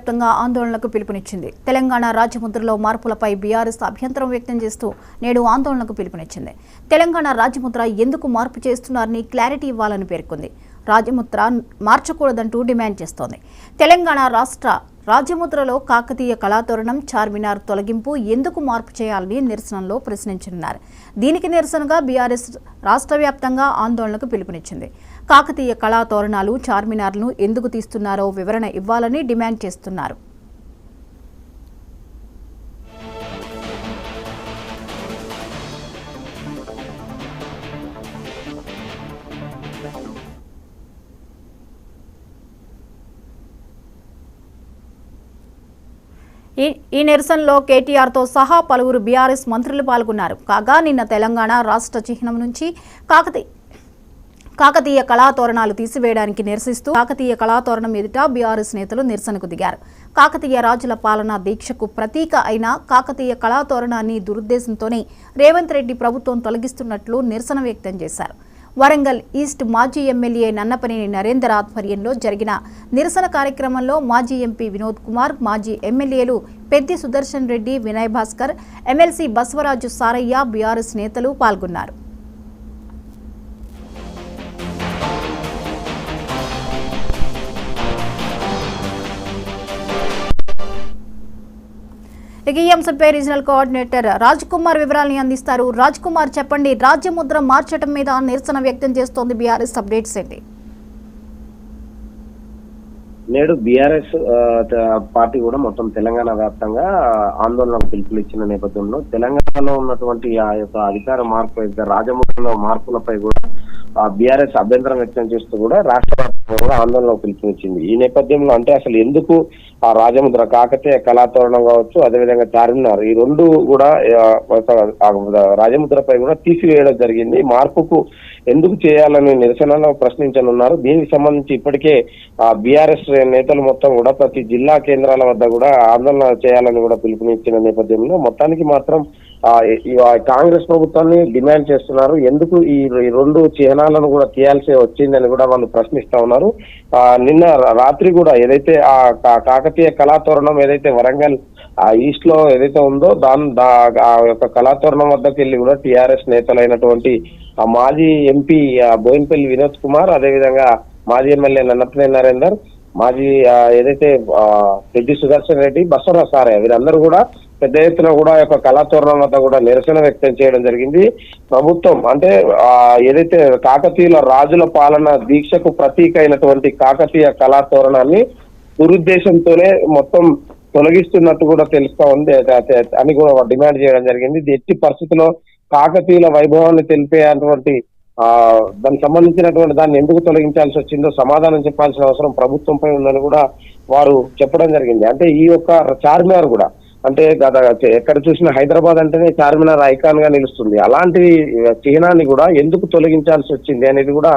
వ్యాప్తంగా ఆందోళనకు పిలుపునిచ్చింది. తెలంగాణ రాజముద్రలో మార్పులపై బీఆర్ఎస్ అభ్యంతరం వ్యక్తం చేస్తూ నేడు ఆందోళనకు పిలుపునిచ్చింది. తెలంగాణ రాజముద్ర ఎందుకు మార్పు చేస్తున్నారని క్లారిటీ ఇవ్వాలని పేర్కొంది. రాజముద్ర మార్చకూడదంటూ డిమాండ్ చేస్తోంది. తెలంగాణ రాష్ట్ర రాజముద్రలో కాకతీయ కళాతోరణం, చార్మినార్ తొలగింపు ఎందుకు మార్పు చేయాలని నిరసనలో ప్రశ్నించనున్నారు. దీనికి నిరసనగా బీఆర్ఎస్ రాష్ట్ర వ్యాప్తంగా ఆందోళనకు పిలుపునిచ్చింది. కాకతీయ కళాతోరణాలు, చార్మినార్లను ఎందుకు తీస్తున్నారో వివరణ ఇవ్వాలని డిమాండ్ చేస్తున్నారు. ఈ నిరసనలో కేటీఆర్తో సహా పలువురు బీఆర్ఎస్ మంత్రులు పాల్గొన్నారు. కాగా నిన్న తెలంగాణ రాష్ట్ర చిహ్నం నుంచి కాకతీయ కళాతోరణాలు తీసివేయడానికి నిరసిస్తూ కాకతీయ కళాతోరణం ఎదుట బీఆర్ఎస్ నేతలు నిరసనకు దిగారు. కాకతీయ రాజుల పాలనా దీక్షకు ప్రతీక అయిన కాకతీయ కళాతోరణాన్ని దురుద్దేశంతోనే రేవంత్ రెడ్డి ప్రభుత్వం తొలగిస్తున్నట్లు నిరసన వ్యక్తం చేశారు. వరంగల్ ఈస్ట్ మాజీ ఎమ్మెల్యే నన్నపనేని నరేందర్ ఆధ్వర్యంలో జరిగిన నిరసన కార్యక్రమంలో మాజీ ఎంపీ వినోద్ కుమార్, మాజీ ఎమ్మెల్యేలు పెద్ది సుదర్శన్ రెడ్డి, వినయ్ భాస్కర్, ఎమ్మెల్సీ బసవరాజు సారయ్య, బీఆర్ఎస్ నేతలు పాల్గొన్నారు. ఈ అంశంపై రీజనల్ కోఆర్డినేటర్ రాజ్ కుమార్ వివరాలని అందిస్తారు. రాజ్ కుమార్, చెప్పండి, రాజ్యముద్ర మార్చడం మీద నిరసన వ్యక్తం చేస్తోంది బీఆర్ఎస్, అప్డేట్స్ ఏంటి? నేడు బీఆర్ఎస్ పార్టీ కూడా మొత్తం తెలంగాణ వ్యాప్తంగా ఆందోళనకు పిలుపునిచ్చిన నేపథ్యంలో తెలంగాణలో ఉన్నటువంటి ఆ యొక్క అధికార మార్పు, రాజముద్రలో మార్పులపై కూడా బీఆర్ఎస్ అభ్యంతరం వ్యక్తం చేస్తూ కూడా రాష్ట్ర వ్యాప్తంగా కూడా ఆందోళనకు పిలుపునిచ్చింది. ఈ నేపథ్యంలో అంటే అసలు ఎందుకు ఆ రాజముద్ర, కాకతీయ కళాతోరణం కావచ్చు, అదేవిధంగా చార్మినార్, ఈ రెండు కూడా రాజముద్రపై కూడా తీసివేయడం జరిగింది. మార్పుకు ఎందుకు చేయాలని నిరసనలో ప్రశ్నించనున్నారు. దీనికి సంబంధించి ఇప్పటికే బీఆర్ఎస్ నేతలు మొత్తం కూడా ప్రతి జిల్లా కేంద్రాల వద్ద కూడా ఆందోళన చేయాలని కూడా పిలుపునిచ్చిన నేపథ్యంలో మొత్తానికి మాత్రం కాంగ్రెస్ ప్రభుత్వాన్ని డిమాండ్ చేస్తున్నారు. ఎందుకు ఈ రెండు చిహ్నాలను కూడా తీయాల్సి వచ్చిందని కూడా వాళ్ళు ప్రశ్నిస్తా ఉన్నారు. నిన్న రాత్రి కూడా ఏదైతే ఆ కాకతీయ కళాతోరణం ఏదైతే వరంగల్ ఈస్ట్ లో ఏదైతే ఉందో ఆ యొక్క కళాతోరణం వద్దకు వెళ్ళి కూడా టీఆర్ఎస్ నేతలైనటువంటి మాజీ ఎంపీ బోయినపల్లి వినోద్ కుమార్, అదేవిధంగా మాజీ ఎమ్మెల్యే నన్నపనేని నరేందర్, మాజీ ఏదైతే పెద్ది సుదర్శన్ రెడ్డి, బసవరాజు సారయ్య, వీరందరూ కూడా పెద్ద ఎత్తున కూడా యొక్క కళాతోరణం వద్ద కూడా నిరసన వ్యక్తం చేయడం జరిగింది. ప్రభుత్వం అంటే ఏదైతే కాకతీయుల రాజుల పాలన దీక్షకు ప్రతీక అయినటువంటి కాకతీయ కళాతోరణాన్ని దురుద్దేశంతోనే మొత్తం తొలగిస్తున్నట్టు కూడా తెలుస్తా ఉంది అని కూడా డిమాండ్ చేయడం జరిగింది. ఎట్టి పరిస్థితుల్లో కాకతీయుల వైభవాన్ని తెలిపేటువంటి దానికి సంబంధించినటువంటి దాన్ని ఎందుకు తొలగించాల్సి వచ్చిందో సమాధానం చెప్పాల్సిన అవసరం ప్రభుత్వంపై ఉందని కూడా వారు చెప్పడం జరిగింది. అంటే ఈ యొక్క చార్మినార్ కూడా అంటే ఎక్కడ చూసినా హైదరాబాద్ అంటేనే చార్మినార్ ఐకాన్ గా నిలుస్తుంది. అలాంటి చిహ్నాన్ని కూడా ఎందుకు తొలగించాల్సి వచ్చింది అనేది కూడా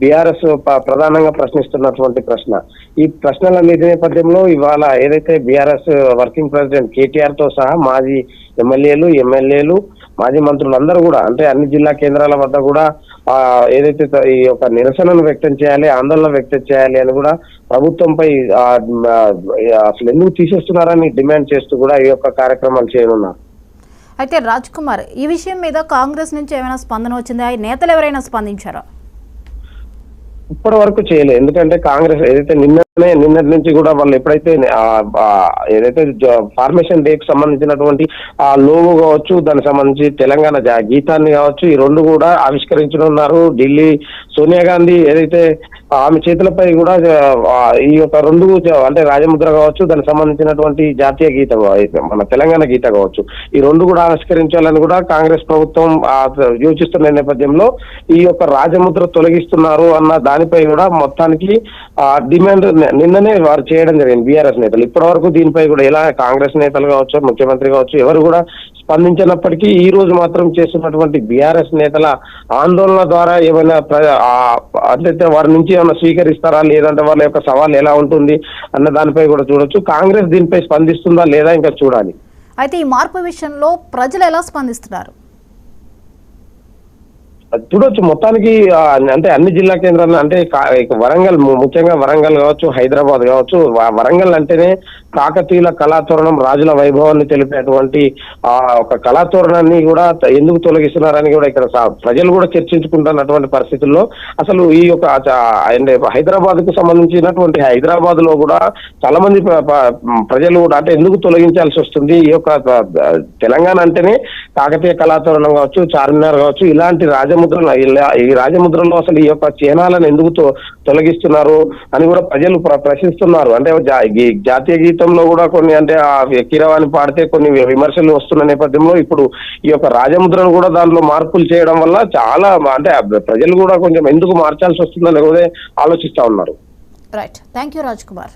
బీఆర్ఎస్ ప్రధానంగా ప్రశ్నిస్తున్నటువంటి ప్రశ్న. ఈ ప్రశ్నల నేపథ్యంలో ఇవాళ ఏదైతే బీఆర్ఎస్ వర్కింగ్ ప్రెసిడెంట్ కేటీఆర్ తో సహా మాజీ ఎమ్మెల్యేలు, మాజీ మంత్రులందరూ కూడా అంటే అన్ని జిల్లా కేంద్రాల వద్ద కూడా ఏదైతే ఈ యొక్క నిరసనను వ్యక్తం చేయాలి, ఆందోళన వ్యక్తం చేయాలి అని కూడా ప్రభుత్వంపై అసలు ఎందుకు తీసేస్తున్నారని డిమాండ్ చేస్తూ కూడా ఈ యొక్క కార్యక్రమాలు చేయనున్నారు. అయితే రాజ్ కుమార్, ఈ విషయం మీద కాంగ్రెస్ నుంచి ఏమైనా స్పందన వచ్చిందా? నేతలు ఎవరైనా స్పందించారా? ఇప్పటి వరకు చేయలేదు. ఎందుకంటే కాంగ్రెస్ ఏదైతే నిన్నటి నుంచి కూడా వాళ్ళు ఎప్పుడైతే ఏదైతే ఫార్మేషన్ డేకి సంబంధించినటువంటి ఆ లోగో కావచ్చు, దానికి సంబంధించి తెలంగాణ గీతాన్ని కావచ్చు, ఈ రెండు కూడా ఆవిష్కరించనున్నారు. ఢిల్లీ సోనియా గాంధీ ఏదైతే ఆమె చేతులపై కూడా ఈ యొక్క రెండు అంటే రాజముద్ర కావచ్చు, దానికి సంబంధించినటువంటి జాతీయ గీతం మన తెలంగాణ గీత కావచ్చు, ఈ రెండు కూడా ఆవిష్కరించాలని కూడా కాంగ్రెస్ ప్రభుత్వం యోచిస్తున్న నేపథ్యంలో ఈ యొక్క రాజముద్ర తొలగిస్తున్నారు అన్న దానిపై కూడా మొత్తానికి డిమాండ్ నిన్ననే వారు చేయడం జరిగింది బీఆర్ఎస్ నేతలు. ఇప్పటి వరకు దీనిపై కూడా ఎలా కాంగ్రెస్ నేతలు కావచ్చు, ముఖ్యమంత్రి కావచ్చు, ఎవరు కూడా స్పందించినప్పటికీ ఈ రోజు మాత్రం చేస్తున్నటువంటి బీఆర్ఎస్ నేతల ఆందోళన ద్వారా ఏమైనా అంటే వారి నుంచి ఏమైనా స్వీకరిస్తారా, లేదంటే వాళ్ళ యొక్క సవాల్ ఎలా ఉంటుంది అన్న దానిపై కూడా చూడొచ్చు. కాంగ్రెస్ దీనిపై స్పందిస్తుందా లేదా ఇంకా చూడాలి. అయితే ఈ మార్పు విషయంలో ప్రజలు ఎలా స్పందిస్తున్నారు? చూడొచ్చు మొత్తానికి అంటే అన్ని జిల్లా కేంద్రాలు అంటే వరంగల్ ముఖ్యంగా వరంగల్ కావచ్చు, హైదరాబాద్ కావచ్చు, వరంగల్ అంటేనే కాకతీయుల కళాతోరణం, రాజుల వైభవాన్ని తెలిపేటువంటి ఒక కళాతోరణాన్ని కూడా ఎందుకు తొలగిస్తున్నారని కూడా ఇక్కడ ప్రజలు కూడా చర్చించుకుంటున్నటువంటి పరిస్థితుల్లో అసలు ఈ యొక్క హైదరాబాద్ కు సంబంధించినటువంటి హైదరాబాద్ లో కూడా చాలా మంది ప్రజలు కూడా అంటే ఎందుకు తొలగించాల్సి వస్తుంది, ఈ యొక్క తెలంగాణ అంటేనే కాకతీయ కళాతోరణం కావచ్చు, చార్మినార్ కావచ్చు, ఇలాంటి ఈ రాజముద్రలో అసలు ఈ యొక్క చిహ్నాలను ఎందుకు తొలగిస్తున్నారు అని కూడా ప్రజలు ప్రశ్నిస్తున్నారు. అంటే జాతీయ గీతంలో కూడా కొన్ని అంటే కీరవాణి పాడితే కొన్ని విమర్శలు వస్తున్న నేపథ్యంలో ఇప్పుడు ఈ యొక్క రాజముద్రను కూడా దానిలో మార్పులు చేయడం వల్ల చాలా అంటే ప్రజలు కూడా కొంచెం ఎందుకు మార్చాల్సి వస్తుందని ఆలోచిస్తా ఉన్నారు. Right, thank you Raj Kumar.